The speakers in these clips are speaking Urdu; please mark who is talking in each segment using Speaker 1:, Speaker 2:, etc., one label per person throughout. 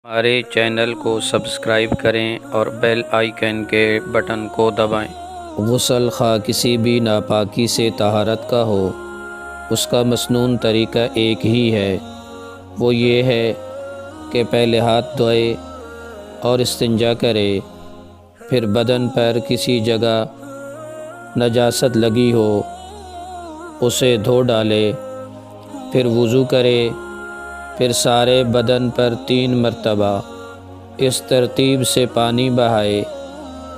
Speaker 1: ہمارے چینل کو سبسکرائب کریں اور بیل آئیکن کے بٹن کو دبائیں۔ غسل خواہ کسی بھی ناپاکی سے طہارت کا ہو، اس کا مسنون طریقہ ایک ہی ہے، وہ یہ ہے کہ پہلے ہاتھ دھوئے اور استنجا کرے، پھر بدن پر کسی جگہ نجاست لگی ہو اسے دھو ڈالے، پھر وضو کرے، پھر سارے بدن پر 3 مرتبہ اس ترتیب سے پانی بہائے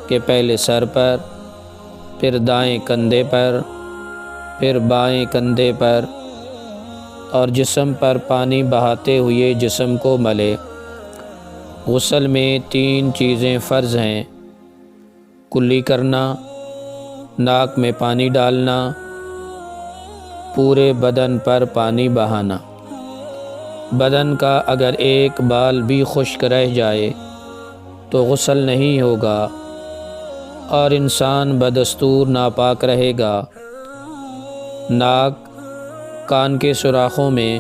Speaker 1: کہ پہلے سر پر، پھر دائیں کندھے پر، پھر بائیں کندھے پر، اور جسم پر پانی بہاتے ہوئے جسم کو ملے۔ غسل میں 3 چیزیں فرض ہیں: کلی کرنا، ناک میں پانی ڈالنا، پورے بدن پر پانی بہانا۔ بدن کا اگر ایک بال بھی خشک رہ جائے تو غسل نہیں ہوگا اور انسان بدستور ناپاک رہے گا۔ ناک، کان کے سوراخوں میں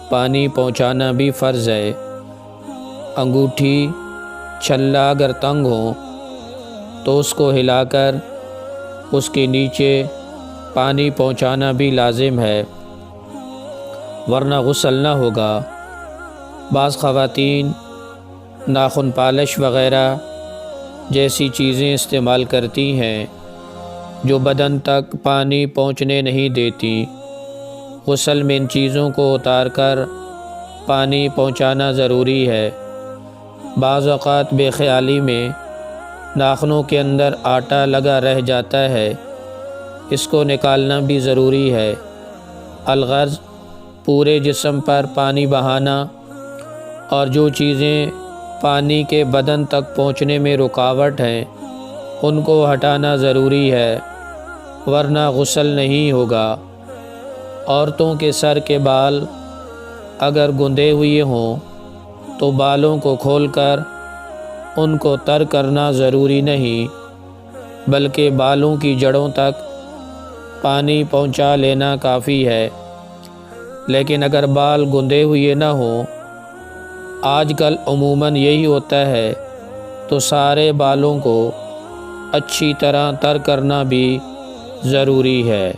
Speaker 1: پانی پہنچانا بھی فرض ہے۔ انگوٹھی، چھلا اگر تنگ ہو تو اس کو ہلا کر اس کے نیچے پانی پہنچانا بھی لازم ہے، ورنہ غسل نہ ہوگا۔ بعض خواتین ناخن پالش وغیرہ جیسی چیزیں استعمال کرتی ہیں جو بدن تک پانی پہنچنے نہیں دیتی۔ غسل میں ان چیزوں کو اتار کر پانی پہنچانا ضروری ہے۔ بعض اوقات بے خیالی میں ناخنوں کے اندر آٹا لگا رہ جاتا ہے، اس کو نکالنا بھی ضروری ہے۔ الغرض پورے جسم پر پانی بہانا اور جو چیزیں پانی کے بدن تک پہنچنے میں رکاوٹ ہیں ان کو ہٹانا ضروری ہے، ورنہ غسل نہیں ہوگا۔ عورتوں کے سر کے بال اگر گندے ہوئے ہوں تو بالوں کو کھول کر ان کو تر کرنا ضروری نہیں، بلکہ بالوں کی جڑوں تک پانی پہنچا لینا کافی ہے۔ لیکن اگر بال گندے ہوئے نہ ہوں، آج کل عموماً یہی ہوتا ہے، تو سارے بالوں کو اچھی طرح تر کرنا بھی ضروری ہے۔